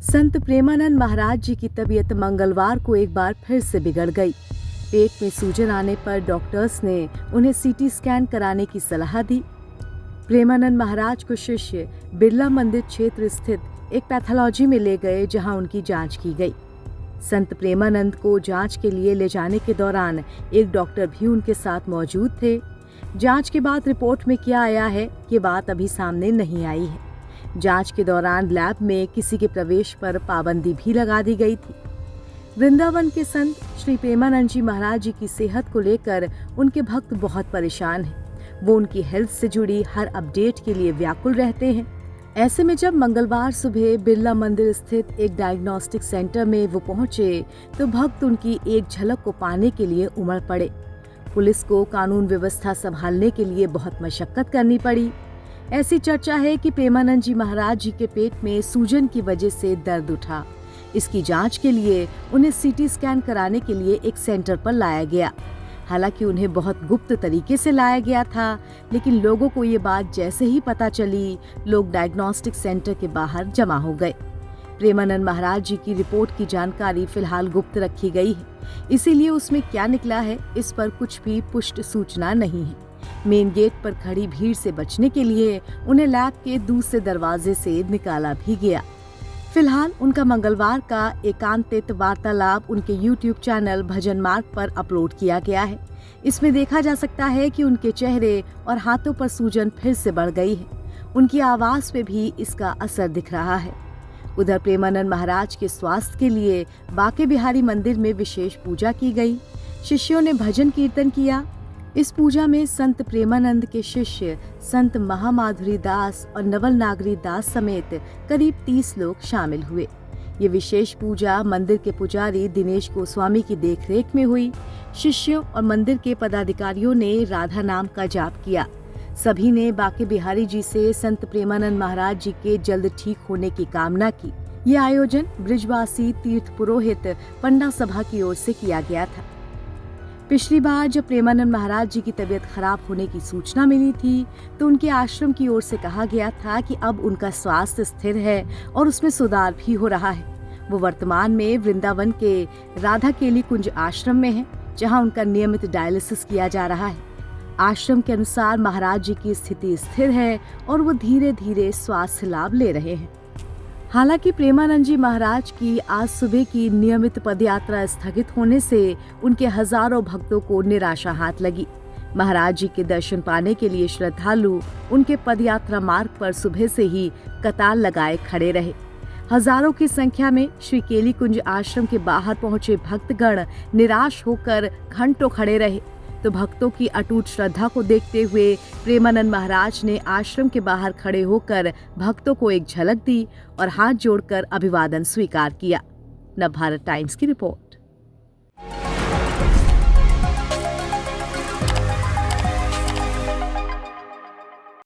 संत प्रेमानंद महाराज जी की तबीयत मंगलवार को एक बार फिर से बिगड़ गई। पेट में सूजन आने पर डॉक्टर्स ने उन्हें सीटी स्कैन कराने की सलाह दी। प्रेमानंद महाराज को शिष्य बिरला मंदिर क्षेत्र स्थित एक पैथोलॉजी में ले गए, जहां उनकी जांच की गई। संत प्रेमानंद को जांच के लिए ले जाने के दौरान एक डॉक्टर भी उनके साथ मौजूद थे। जांच के बाद रिपोर्ट में क्या आया है, ये बात अभी सामने नहीं आई है। जांच के दौरान लैब में किसी के प्रवेश पर पाबंदी भी लगा दी गई थी। वृंदावन के संत श्री प्रेमानंद जी महाराज जी की सेहत को लेकर उनके भक्त बहुत परेशान हैं। वो उनकी हेल्थ से जुड़ी हर अपडेट के लिए व्याकुल रहते हैं। ऐसे में जब मंगलवार सुबह बिरला मंदिर स्थित एक डायग्नोस्टिक सेंटर में वो पहुंचे तो भक्त उनकी एक झलक को पाने के लिए उमड़ पड़े। पुलिस को कानून व्यवस्था संभालने के लिए बहुत मशक्कत करनी पड़ी। ऐसी चर्चा है कि प्रेमानंद जी महाराज जी के पेट में सूजन की वजह से दर्द उठा। इसकी जांच के लिए उन्हें सीटी स्कैन कराने के लिए एक सेंटर पर लाया गया। हालांकि उन्हें बहुत गुप्त तरीके से लाया गया था, लेकिन लोगों को ये बात जैसे ही पता चली, लोग डायग्नोस्टिक सेंटर के बाहर जमा हो गए। प्रेमानंद महाराज जी की रिपोर्ट की जानकारी फिलहाल गुप्त रखी गई है, इसीलिए उसमें क्या निकला है, इस पर कुछ भी पुष्ट सूचना नहीं है। मेन गेट पर खड़ी भीड़ से बचने के लिए उन्हें लैब के दूसरे दरवाजे से निकाला भी गया। फिलहाल उनका मंगलवार का एकांतित वार्तालाप उनके YouTube चैनल भजन मार्ग पर अपलोड किया गया है। इसमें देखा जा सकता है कि उनके चेहरे और हाथों पर सूजन फिर से बढ़ गई है। उनकी आवाज पे भी इसका असर दिख रहा है। उधर प्रेमानंद महाराज के स्वास्थ्य के लिए बांके बिहारी मंदिर में विशेष पूजा की गई। शिष्यों ने भजन कीर्तन किया। इस पूजा में संत प्रेमानंद के शिष्य संत महामाधुरी दास और नवल नागरी दास समेत करीब 30 लोग शामिल हुए। ये विशेष पूजा मंदिर के पुजारी दिनेश गोस्वामी की देखरेख में हुई। शिष्यों और मंदिर के पदाधिकारियों ने राधा नाम का जाप किया। सभी ने बांके बिहारी जी से संत प्रेमानंद महाराज जी के जल्द ठीक होने की कामना की। ये आयोजन ब्रिजवासी तीर्थ पुरोहित पंडा सभा की ओर से किया गया था। पिछली बार जब प्रेमानंद महाराज जी की तबीयत खराब होने की सूचना मिली थी तो उनके आश्रम की ओर से कहा गया था कि अब उनका स्वास्थ्य स्थिर है और उसमें सुधार भी हो रहा है। वो वर्तमान में वृंदावन के राधा केली कुंज आश्रम में है, जहां उनका नियमित डायलिसिस किया जा रहा है। आश्रम के अनुसार महाराज जी की स्थिति स्थिर है और वो धीरे धीरे स्वास्थ्य लाभ ले रहे हैं। हालांकि प्रेमानंद जी महाराज की आज सुबह की नियमित पदयात्रा स्थगित होने से उनके हजारों भक्तों को निराशा हाथ लगी। महाराज जी के दर्शन पाने के लिए श्रद्धालु उनके पदयात्रा मार्ग पर सुबह से ही कतार लगाए खड़े रहे। हजारों की संख्या में श्री केली कुंज आश्रम के बाहर पहुंचे भक्तगण निराश होकर घंटों खड़े रहे। तो भक्तों की अटूट श्रद्धा को देखते हुए प्रेमानंद महाराज ने आश्रम के बाहर खड़े होकर भक्तों को एक झलक दी और हाथ जोड़कर अभिवादन स्वीकार किया। नवभारत टाइम्स की रिपोर्ट।